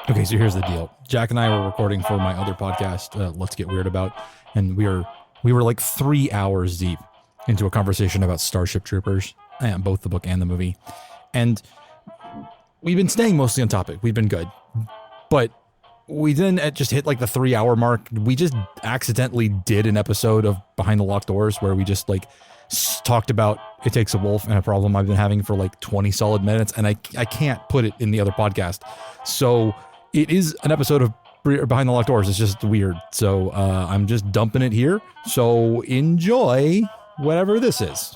Okay, so here's the deal. Jack and I were recording for my other podcast, Let's Get Weird About, and we were like 3 hours deep into a conversation about Starship Troopers, both the book and the movie. And we've been staying mostly on topic. We've been good. But we then just hit like the 3 hour mark. We just accidentally did an episode of Behind the Locked Doors where we just like talked about It Takes a Wolf and a problem I've been having for like 20 solid minutes. And I can't put it in the other podcast. So it is an episode of Behind the Locked Doors. It's just weird. So I'm just dumping it here. So enjoy whatever this is.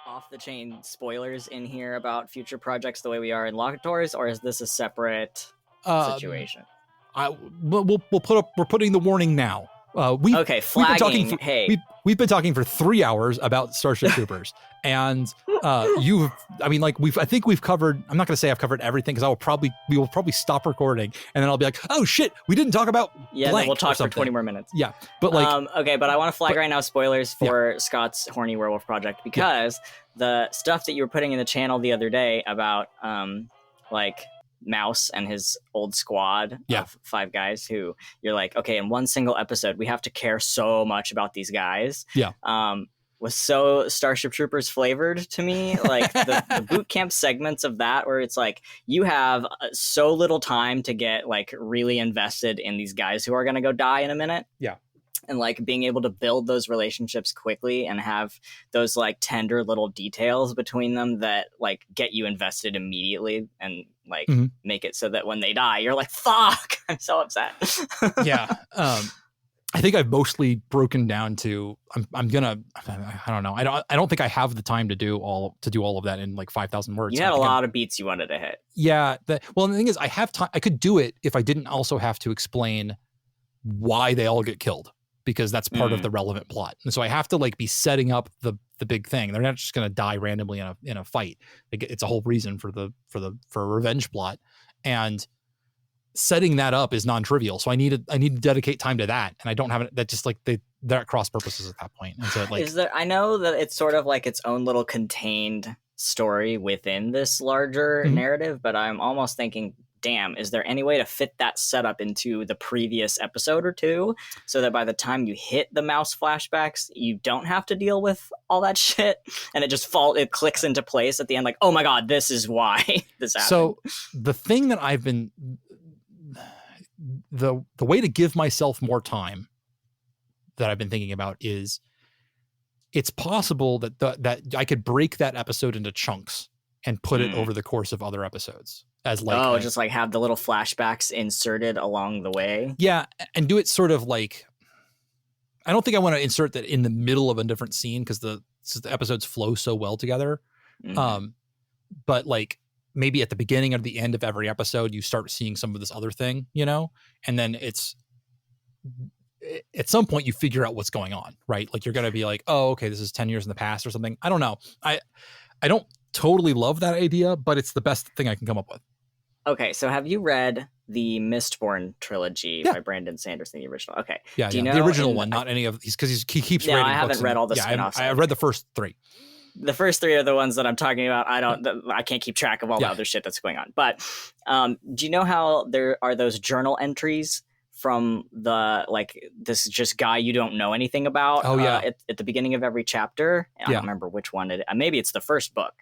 Off the chain spoilers in here about future projects the way we are in Locked Doors, or is this a separate situation? We'll put up. We're putting the warning now. Flagging. We've been talking for 3 hours about Starship Troopers, and I think we've covered. I'm not going to say I've covered everything because we will probably stop recording, and then I'll be like, oh shit, we didn't talk about. Yeah, then we'll talk for 20 more minutes. Yeah, but like, but I want to flag right now spoilers for Scott's Horny Werewolf project because the stuff that you were putting in the channel the other day about Mouse and his old squad of 5 guys who you're like, okay, in one single episode we have to care so much about these guys. Was so Starship Troopers flavored to me, like the boot camp segments of that where it's like you have so little time to get like really invested in these guys who are going to go die in a minute. And like being able to build those relationships quickly and have those like tender little details between them that like get you invested immediately and like make it so that when they die, you're like, fuck, I'm so upset. I think I've mostly broken down to I don't know. I don't think I have the time to do all of that in like 5,000 words. You had a lot of beats you wanted to hit. Yeah. The thing is I have time. I could do it if I didn't also have to explain why they all get killed, because that's part of the relevant plot. And so I have to like be setting up the big thing. They're not just going to die randomly in a fight. It's a whole reason for a revenge plot, and setting that up is non-trivial. So I need to dedicate time to that. And I don't have it. That just like they're at cross purposes at that point. And so like, I know that it's sort of like its own little contained story within this larger narrative, but I'm almost thinking, damn, is there any way to fit that setup into the previous episode or two so that by the time you hit the Mouse flashbacks, you don't have to deal with all that shit and it clicks into place at the end like, oh my God, this is why this happened. So the thing that I've been, the way to give myself more time that I've been thinking about is it's possible that I could break that episode into chunks and put it over the course of other episodes. As like just like have the little flashbacks inserted along the way. Yeah, and do it sort of like, I don't think I want to insert that in the middle of a different scene because the episodes flow so well together. But like maybe at the beginning or the end of every episode, you start seeing some of this other thing, and then it's at some point you figure out what's going on, right? Like you're going to be like, oh, okay, this is 10 years in the past or something. I don't know. I don't totally love that idea, but it's the best thing I can come up with. Okay, so have you read the Mistborn trilogy by Brandon Sanderson, the original? Okay. Yeah, the original one, not any of these, because he keeps reading books. I haven't read all the spin-offs. I read the first 3. The first 3 are the ones that I'm talking about. I can't keep track of all the other shit that's going on. But do you know how there are those journal entries from this just guy you don't know anything about? At the beginning of every chapter. I don't remember which one maybe it's the first book.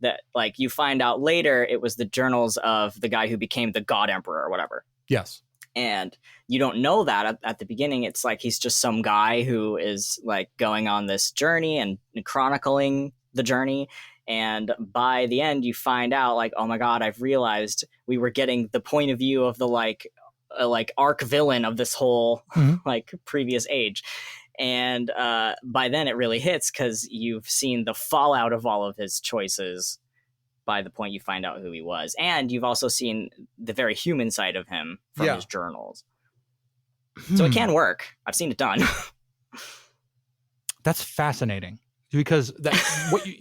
That like you find out later it was the journals of the guy who became the God Emperor or whatever. Yes. And you don't know that at the beginning. It's like he's just some guy who is like going on this journey and chronicling the journey. And by the end, you find out like, oh my God, I've realized we were getting the point of view of the like arc villain of this whole like previous age. And by then it really hits because you've seen the fallout of all of his choices by the point you find out who he was. And you've also seen the very human side of him from his journals. So it can work. I've seen it done. That's fascinating. because that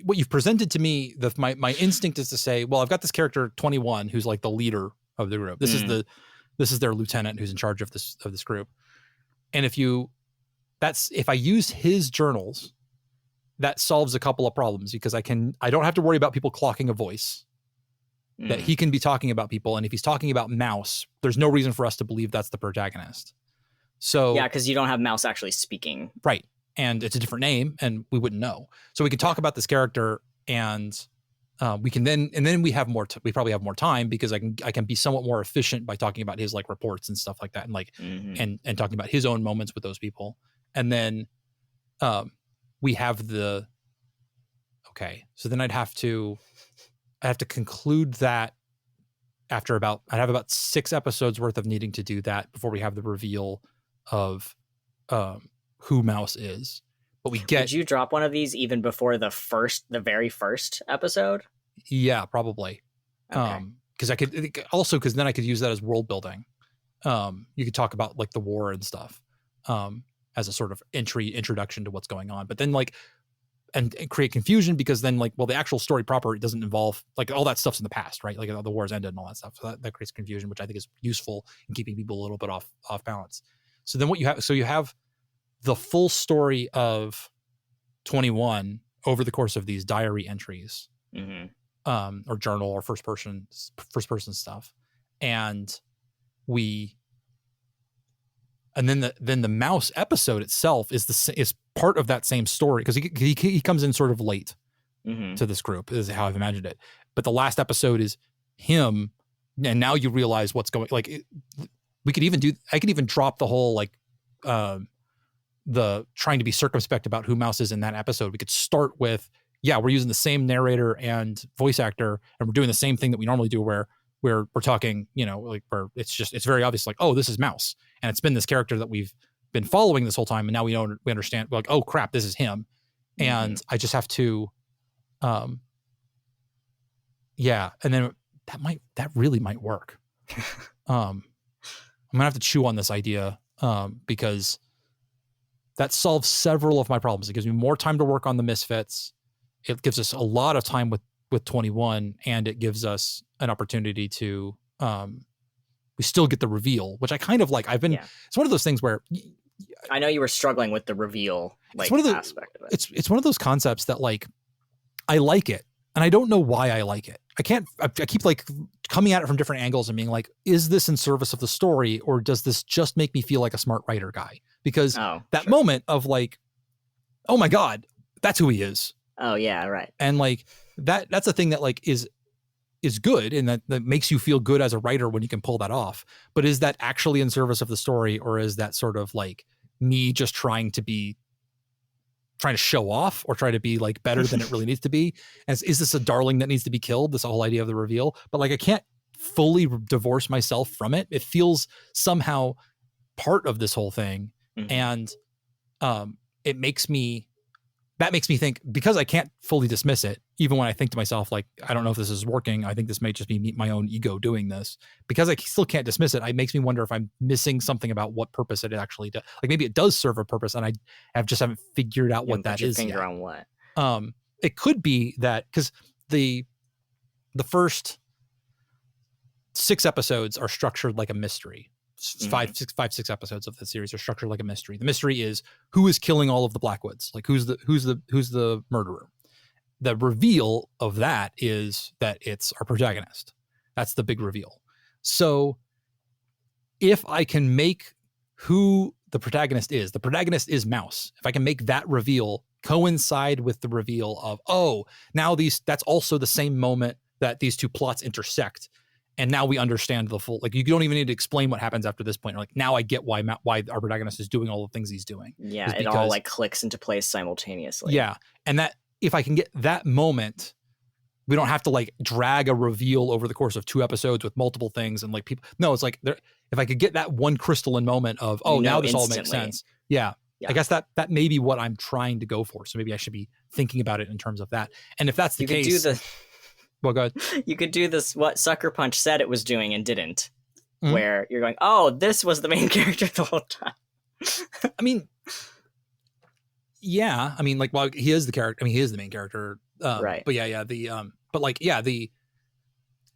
what you've presented to me, my instinct is to say, well, I've got this character 21 who's like the leader of the group. This is their lieutenant who's in charge of this group. And if I use his journals, that solves a couple of problems, because I don't have to worry about people clocking a voice. That he can be talking about people, and if he's talking about Mouse, there's no reason for us to believe that's the protagonist. So yeah, because you don't have Mouse actually speaking, right? And it's a different name, and we wouldn't know. So we can talk about this character, and we can then we have more. We probably have more time, because I can be somewhat more efficient by talking about his like reports and stuff like that, and like and talking about his own moments with those people, and then we have the okay. So then I'd have to conclude that after I'd have about 6 episodes worth of needing to do that before we have the reveal of who Mouse is. But Did you drop one of these even before the very first episode? Yeah, probably. Okay. Because then I could use that as world building. You could talk about like the war and stuff as a sort of introduction to what's going on. But then like and create confusion, because then like, well, the actual story proper, it doesn't involve like all that stuff's in the past, right? Like the war's ended and all that stuff. So that creates confusion, which I think is useful in keeping people a little bit off balance. So then you have the full story of 21 over the course of these diary entries, or journal or first person stuff. And then the Mouse episode itself is part of that same story, because he comes in sort of late to this group, is how I've imagined it. But the last episode is him, and now you realize what's going. Like I could even drop the whole like the trying to be circumspect about who Mouse is in that episode. We could start with, yeah, we're using the same narrator and voice actor, and we're doing the same thing that we normally do, where we're talking, like where it's very obvious, like, oh, this is Mouse, and it's been this character that we've been following this whole time, and now we understand, we're like, oh crap, this is him. And I just have to and then that really might work. I'm gonna have to chew on this idea, because that solves several of my problems. It gives me more time to work on the Misfits. It gives us a lot of time with 21, and it gives us an opportunity to we still get the reveal, which I kind of like. It's one of those things where I know you were struggling with the reveal aspect of it. It's one of those concepts that like I like it, and I don't know why I like it. I keep like coming at it from different angles and being like, is this in service of the story, or does this just make me feel like a smart writer guy? Because moment of like, oh my God, that's who he is. Oh yeah, right. And like that's a thing that like is good, and that makes you feel good as a writer when you can pull that off. But is that actually in service of the story, or is that sort of like me just trying to show off, or try to be like better than it really needs to be? And is this a darling that needs to be killed? This whole idea of the reveal, but like I can't fully divorce myself from it. It feels somehow part of this whole thing, and it makes me think, because I can't fully dismiss it, even when I think to myself, like, I don't know if this is working. I think this may just be my own ego doing this. Because I still can't dismiss it, it makes me wonder if I'm missing something about what purpose it actually does. Like maybe it does serve a purpose, and I haven't figured out what that is. Finger on what? It could be that because the first 6 episodes are structured like a mystery. 6 episodes of the series are structured like a mystery. The mystery is who is killing all of the Blackwoods, like who's the murderer. The reveal of that is that it's our protagonist. That's the big reveal. So if I can make who the protagonist is Mouse. If I can make that reveal coincide with the reveal of, oh, now that's also the same moment that these two plots intersect. And now we understand the full, like, you don't even need to explain what happens after this point. Like, now I get why our protagonist is doing all the things he's doing. Yeah, it all like clicks into place simultaneously. Yeah. And that if I can get that moment, we don't have to like drag a reveal over the course of 2 episodes with multiple things and like people. No, it's like if I could get that one crystalline moment of, oh, now this all makes sense. Yeah. I guess that may be what I'm trying to go for. So maybe I should be thinking about it in terms of that. And if that's the case, well, go ahead. You could do this, what Sucker Punch said it was doing and didn't, where you're going, oh, this was the main character the whole time. I mean, Yeah, I mean, like, well, he is the character. I mean, he is the main character. Right. But yeah, but like, yeah, the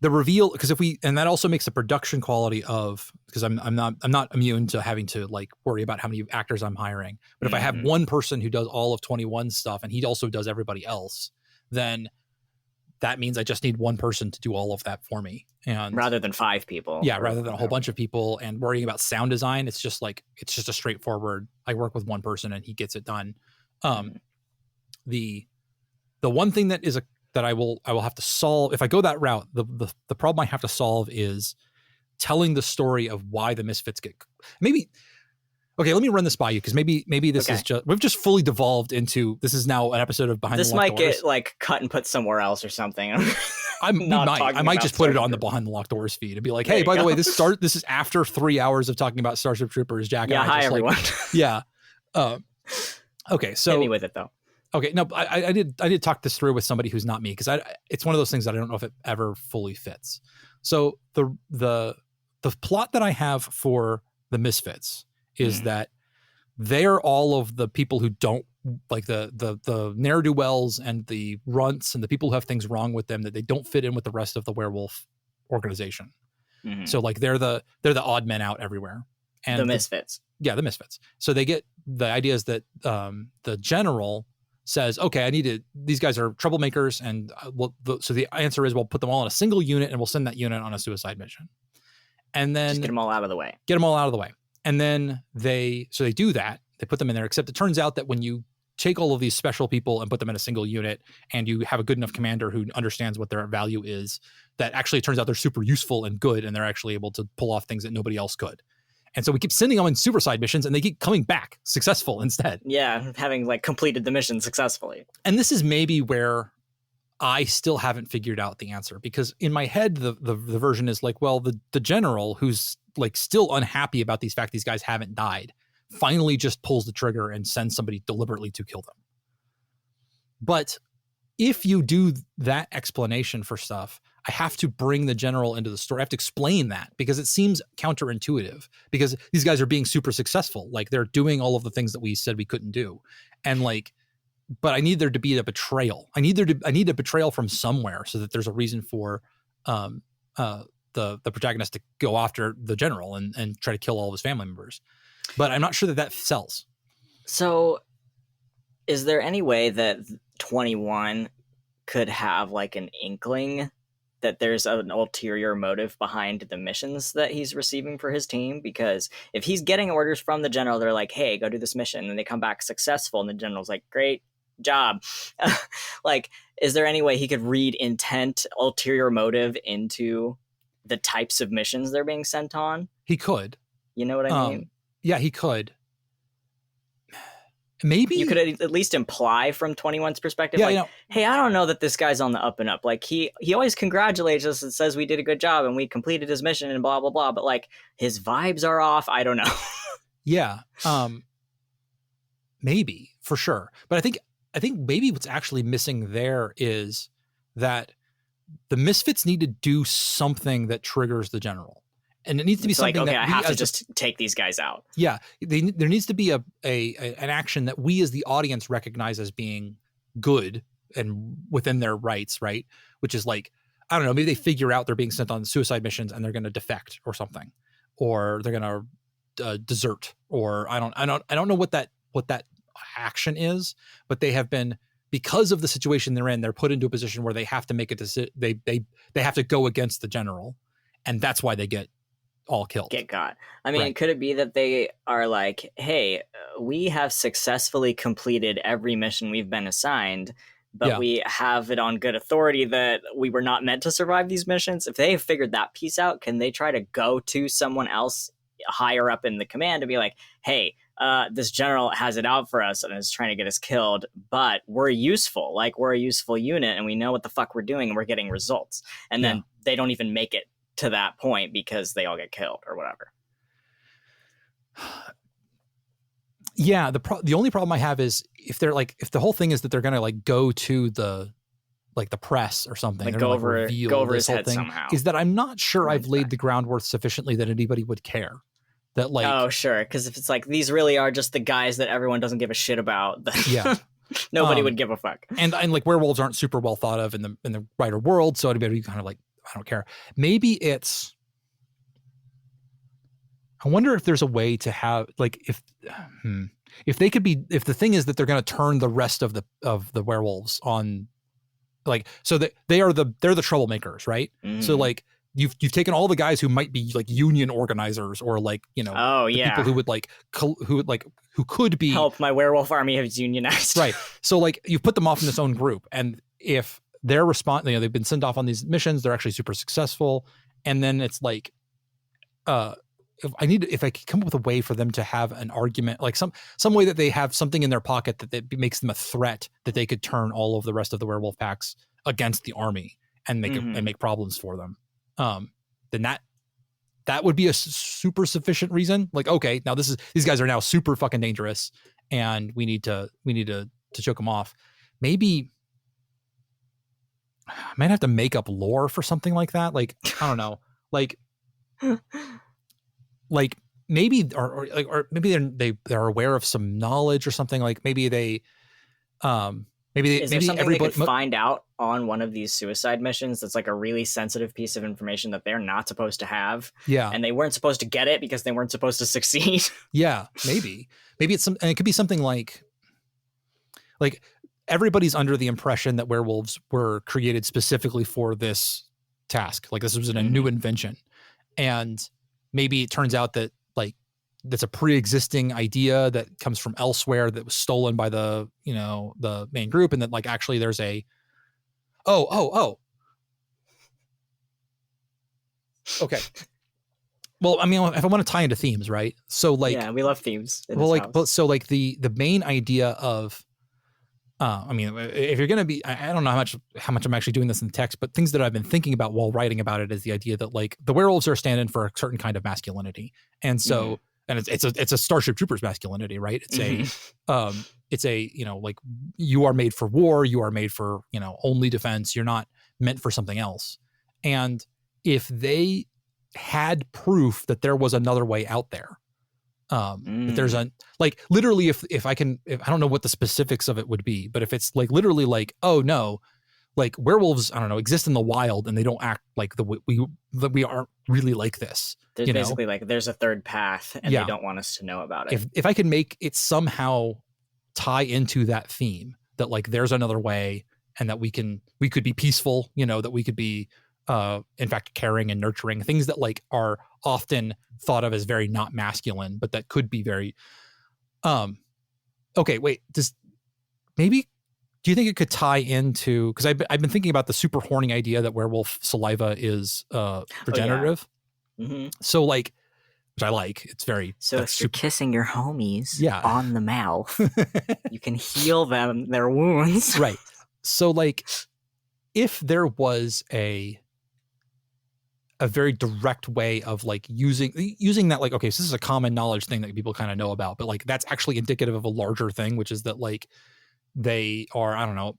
reveal, because and that also makes the production quality of, because I'm not immune to having to like worry about how many actors I'm hiring. But if I have one person who does all of 21 stuff and he also does everybody else, then that means I just need one person to do all of that for me. And rather than 5 people. Yeah, rather than a whole bunch of people and worrying about sound design, it's just a straightforward, I work with one person and he gets it done. The one thing that I will have to solve if I go that route, the problem I have to solve is telling the story of why the Misfits get maybe. Okay, let me run this by you, because maybe this is we've just fully devolved into, this is now an episode of Behind the Locked Doors. This might get like cut and put somewhere else or something. I might just put it on the Behind the Locked Doors feed and be like, hey, by the way, this is after 3 hours of talking about Starship Troopers. Jack. Yeah, hi everyone. Yeah. Okay, so hit me with it though. Okay, no, I did talk this through with somebody who's not me, because it's one of those things that I don't know if it ever fully fits. So the plot that I have for the Misfits is that they're all of the people who don't like the ne'er-do-wells and the runts and the people who have things wrong with them, that they don't fit in with the rest of the werewolf organization. So like they're the odd men out everywhere. And the Misfits. The Misfits. So they get, the idea is that the general says, okay, these guys are troublemakers, and so the answer is, we'll put them all in a single unit and we'll send that unit on a suicide mission. And then just get them all out of the way. And then they do that. They put them in there, except it turns out that when you take all of these special people and put them in a single unit, and you have a good enough commander who understands what their value is, that actually it turns out they're super useful and good, and they're actually able to pull off things that nobody else could. And so we keep sending them in suicide missions, and they keep coming back successful instead. Yeah, having like completed the mission successfully. And this is maybe where I still haven't figured out the answer, because in my head, the version is like, well, the general, who's like still unhappy about these guys haven't died, finally just pulls the trigger and sends somebody deliberately to kill them. But if you do that explanation for stuff, I have to bring the general into the story. I have to explain that, because it seems counterintuitive, because these guys are being super successful. Like, they're doing all of the things that we said we couldn't do. And like, but I need there to be a betrayal. I need a betrayal from somewhere, so that there's a reason for the protagonist to go after the general and try to kill all of his family members. But I'm not sure that sells. So is there any way that 21 could have like an inkling that there's an ulterior motive behind the missions that he's receiving for his team? Because if he's getting orders from the general, they're like, hey, go do this mission, and they come back successful, and the general's like, great job. Like, is there any way he could read intent, ulterior motive into the types of missions they're being sent on? He could. You know what I mean? Yeah, he could. Maybe you could at least imply from 21's perspective, hey, I don't know that this guy's on the up and up. Like, he always congratulates us and says we did a good job and we completed his mission and blah, blah, blah. But like, his vibes are off. I don't know. Yeah. Maybe, for sure. But I think maybe what's actually missing there is that the Misfits need to do something that triggers the general. And it needs to be something like, okay, that I have to just take these guys out. Yeah, there needs to be an action that we as the audience recognize as being good and within their rights, right? Which is like, I don't know, maybe they figure out they're being sent on suicide missions and they're going to defect or something, or they're going to desert, or I don't know what that action is, but they have been, because of the situation they're in, they're put into a position where they have to make a decision. They have to go against the general, and that's why they get all killed. Get got. I mean, right. Could it be that they are like, hey, we have successfully completed every mission we've been assigned, but we have it on good authority that we were not meant to survive these missions? If they have figured that piece out, can they try to go to someone else higher up in the command to be like, hey, this general has it out for us and is trying to get us killed, but we're useful. Like, we're a useful unit and we know what the fuck we're doing and we're getting results. And then they don't even make it to that point because they all get killed or whatever. Yeah, the only problem I have is if they're like, if the whole thing is that they're gonna like go to the press or something, like go over his head somehow, is that I'm not sure I've laid the groundwork sufficiently that anybody would care. That like, oh sure, because if it's like these really are just the guys that everyone doesn't give a shit about, then yeah, nobody would give a fuck. And like werewolves aren't super well thought of in the wider world, so anybody kind of like, I don't care. Maybe it's, I wonder if there's a way to have like if they could be, if the thing is that they're going to turn the rest of the werewolves on, like, so that they're the troublemakers, right? So like you've taken all the guys who might be like union organizers or like, you know, people who would like who could be help my werewolf army is unionized, right? So like you've put them off in this own group, and if their response, you know, they've been sent off on these missions, they're actually super successful, and then it's like, if I could come up with a way for them to have an argument, like some way that they have something in their pocket that makes them a threat, that they could turn all of the rest of the werewolf packs against the army and make and make problems for them. Then that would be a super sufficient reason. Like, okay, now these guys are now super fucking dangerous, and we need to choke them off. Maybe I might have to make up lore for something like that. Like, I don't know, like maybe or maybe they're aware of some knowledge or something. Like maybe they is there something they could find out on one of these suicide missions that's like a really sensitive piece of information that they're not supposed to have? Yeah. And they weren't supposed to get it because they weren't supposed to succeed. Yeah, maybe it's and it could be something like everybody's under the impression that werewolves were created specifically for this task. Like this was a new invention. And maybe it turns out that like that's a pre-existing idea that comes from elsewhere that was stolen by the main group, and that like actually there's a okay. Well, I mean, if I want to tie into themes, right? So like, yeah, we love themes. But so like the main idea of, I mean, if you're going to be, I don't know how much I'm actually doing this in the text, but things that I've been thinking about while writing about it is the idea that like the werewolves are standing for a certain kind of masculinity. And so, and it's a Starship Troopers masculinity, right? It's a, you know, like you are made for war, you are made for, you know, only defense. You're not meant for something else. And if they had proof that there was another way out there, if there's a, like literally if I don't know what the specifics of it would be, but if it's like literally like, oh no, like werewolves, I don't know, exist in the wild and they don't act like we aren't really like this. There's basically like there's a third path and they don't want us to know about it. If I can make it somehow tie into that theme, that like there's another way, and that we could be peaceful, you know, that we could be in fact caring and nurturing, things that like are often thought of as very not masculine, but that could be very okay, wait, do you think it could tie into, because I've been thinking about the super horny idea that werewolf saliva is regenerative. So like, which I like, it's very, so if you're kissing your homies on the mouth, you can heal them their wounds. Right. So like, if there was a very direct way of like using that, like, okay, so this is a common knowledge thing that people kind of know about, but like that's actually indicative of a larger thing, which is that like they are, I don't know,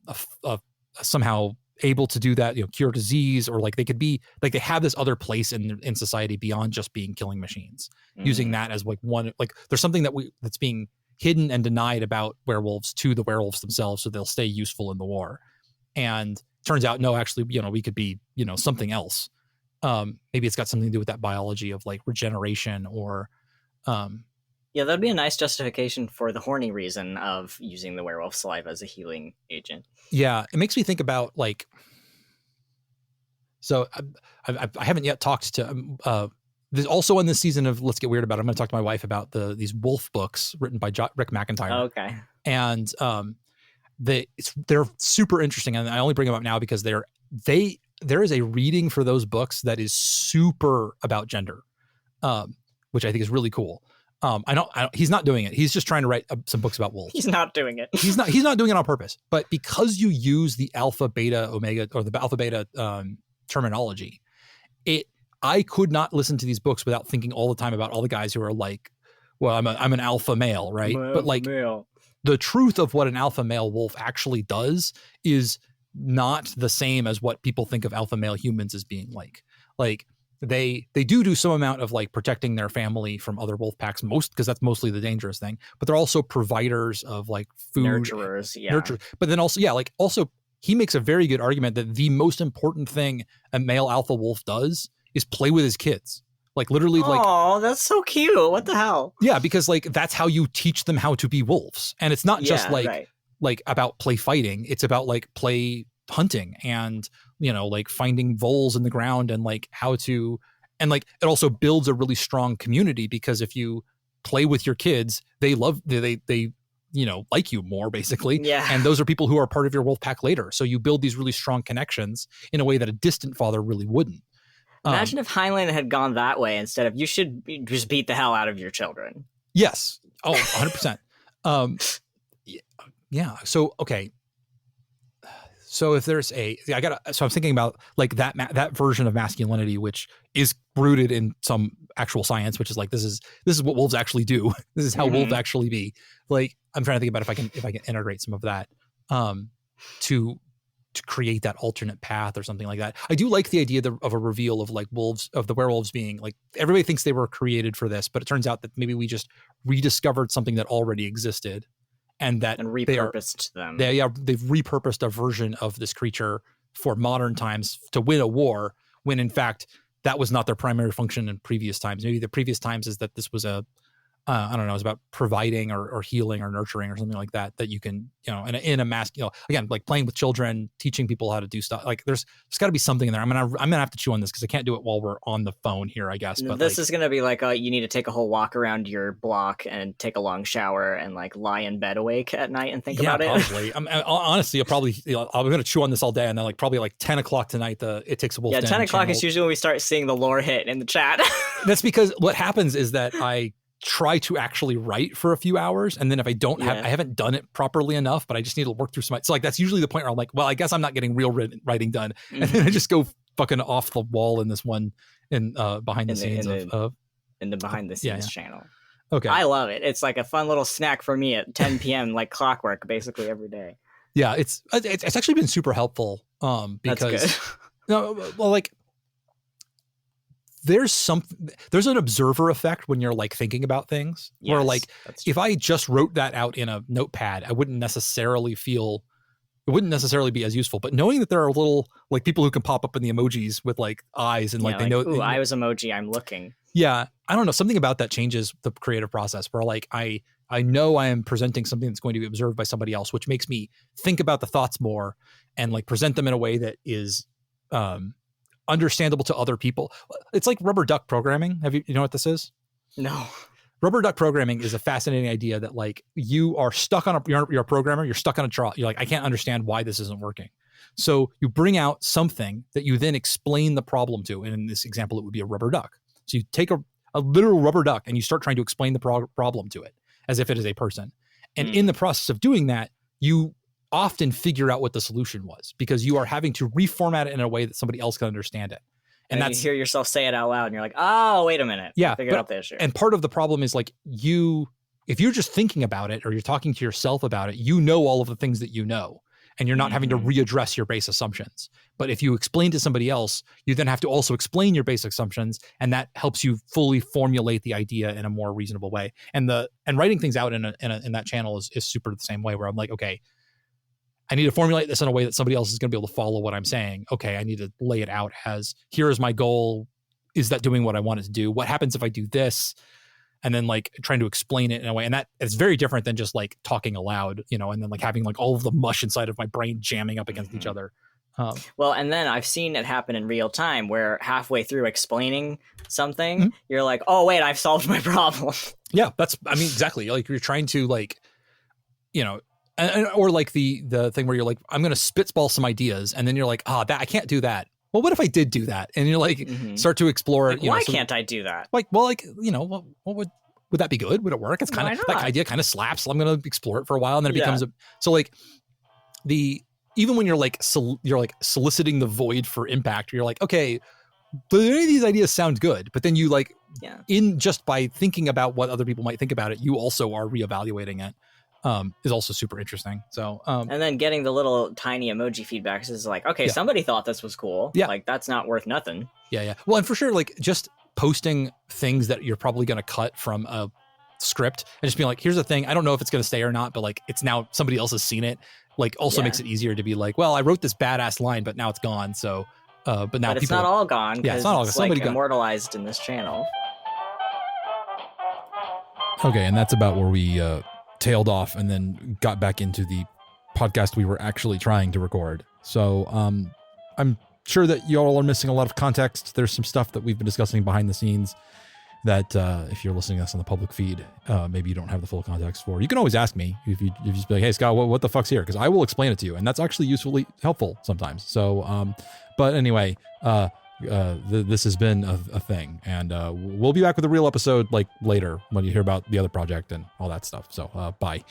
somehow able to do that, you know, cure disease, or like they could be like they have this other place in society beyond just being killing machines. Using that as like one, like there's something that's being hidden and denied about werewolves to the werewolves themselves, so they'll stay useful in the war. And turns out, no, actually, you know, we could be, you know, something else. Maybe it's got something to do with that biology of like regeneration, or yeah, that'd be a nice justification for the horny reason of using the werewolf saliva as a healing agent. Yeah, it makes me think about like, so I haven't yet talked to there's also in this season of Let's Get Weird About It, I'm going to talk to my wife about these wolf books written by Rick McIntyre. Oh, okay. And they're super interesting, and I only bring them up now because there is a reading for those books that is super about gender, which I think is really cool. I don't, he's not doing it. He's just trying to write some books about wolves. He's not doing it. He's not doing it on purpose, but because you use the alpha, beta, omega, or the alpha, beta terminology, I could not listen to these books without thinking all the time about all the guys who are like, well, I'm an alpha male, right? But like the truth of what an alpha male wolf actually does is not the same as what people think of alpha male humans as being like. Like they do some amount of like protecting their family from other wolf packs, because that's mostly the dangerous thing, but they're also providers of like food, nurturers. But then also, also he makes a very good argument that the most important thing a male alpha wolf does is play with his kids. Like literally, oh, that's so cute. What the hell? Yeah, because like that's how you teach them how to be wolves, and it's not just like about play fighting. It's about like play hunting and like finding voles in the ground and like how to, and like it also builds a really strong community, because if you play with your kids, they like you more basically. Yeah. And those are people who are part of your wolf pack later. So you build these really strong connections in a way that a distant father really wouldn't. Imagine if Heinlein had gone that way instead of you should just beat the hell out of your children. Yes. Oh, 100%. Yeah. So, okay. So if there's so I'm thinking about like that version of masculinity, which is rooted in some actual science, which is like, this is what wolves actually do. This is how wolves actually be. Like, I'm trying to think about if I can integrate some of that, to create that alternate path or something like that. I do like the idea of a reveal of like the werewolves being like, everybody thinks they were created for this, but it turns out that maybe we just rediscovered something that already existed. And repurposed them. They've repurposed a version of this creature for modern times to win a war, when in fact that was not their primary function in previous times. Maybe the previous times is that this was I don't know, it's about providing or healing or nurturing or something like that you can, in a mask, again, like playing with children, teaching people how to do stuff. Like there's got to be something in there. I'm going to have to chew on this because I can't do it while we're on the phone here, I guess. But this is going to be like, you need to take a whole walk around your block and take a long shower and like lie in bed awake at night and think about it. Probably. Honestly, I'm going to chew on this all day. And then like probably like 10 o'clock tonight, It Takes a Wolf. 10 o'clock is usually when we start seeing the lore hit in the chat. That's because what happens is that I try to actually write for a few hours, and then if I don't I haven't done it properly enough, but I just need to work through some. So like that's usually the point where I'm like, well, I guess I'm not getting real writing done, and then I just go fucking off the wall in this one behind the scenes in the behind the scenes channel. Okay, I love it. It's like a fun little snack for me at 10 p.m. like clockwork, basically every day. Yeah, it's actually been super helpful. Because like. There's an observer effect when you're like thinking about things, where like if I just wrote that out in a notepad, it wouldn't necessarily be as useful. But knowing that there are little like people who can pop up in the emojis with like eyes and they know, ooh, I was emoji, I'm looking. Yeah. I don't know. Something about that changes the creative process, where like I know I am presenting something that's going to be observed by somebody else, which makes me think about the thoughts more and like present them in a way that is, understandable to other people. It's like rubber duck programming. You know what this is? No. Rubber duck programming is a fascinating idea that like you are stuck on you're a programmer, you're stuck on a trial. You're like, I can't understand why this isn't working. So you bring out something that you then explain the problem to. And in this example, it would be a rubber duck. So you take a literal rubber duck and you start trying to explain the problem to it as if it is a person. And in the process of doing that, you often figure out what the solution was, because you are having to reformat it in a way that somebody else can understand it. And that's, you hear yourself say it out loud and you're like, oh, wait a minute. Yeah. Figure out the issue. And part of the problem is like if you're just thinking about it or you're talking to yourself about it, you know all of the things that you know, and you're not having to readdress your base assumptions. But if you explain to somebody else, you then have to also explain your basic assumptions, and that helps you fully formulate the idea in a more reasonable way. And writing things out in that channel is super the same way, where I'm like, okay, I need to formulate this in a way that somebody else is going to be able to follow what I'm saying. Okay, I need to lay it out as, here is my goal. Is that doing what I want it to do? What happens if I do this? And then like trying to explain it in a way. And that is very different than just like talking aloud, and then like having like all of the mush inside of my brain jamming up against each other. Well, and then I've seen it happen in real time where halfway through explaining something, you're like, oh, wait, I've solved my problem. Yeah, exactly. Like you're trying to like, or like the thing where you're like, I'm going to spitball some ideas. And then you're like, that I can't do that. Well, what if I did do that? And you're like, start to explore. Like, why can't I do that? Like, well, like, what would that be good? Would it work? It's kind of, that idea kind of slaps. So I'm going to explore it for a while. And then it becomes so like even when you're like soliciting the void for impact, you're like, okay, but any of these ideas sound good. But then you like, in just by thinking about what other people might think about it, you also are reevaluating it. is also super interesting. So, and then getting the little tiny emoji feedbacks is like, okay, somebody thought this was cool. Yeah. Like, that's not worth nothing. Yeah. Well, and for sure, like just posting things that you're probably going to cut from a script and just being like, here's the thing. I don't know if it's going to stay or not, but like it's now somebody else has seen it. Like also makes it easier to be like, well, I wrote this badass line, but now it's gone. So, but now it's not all gone. Yeah, it's not all gone. Somebody like immortalized in this channel. Okay, and that's about where we tailed off and then got back into the podcast we were actually trying to record. So I'm sure that you all are missing a lot of context. There's some stuff that we've been discussing behind the scenes that if you're listening to us on the public feed, maybe you don't have the full context for. You can always ask me if you just be like, hey, Scott, what the fuck's here? Because I will explain it to you. And that's actually usefully helpful sometimes. So, but anyway, this has been a thing. And we'll be back with a real episode like later when you hear about the other project and all that stuff. So bye.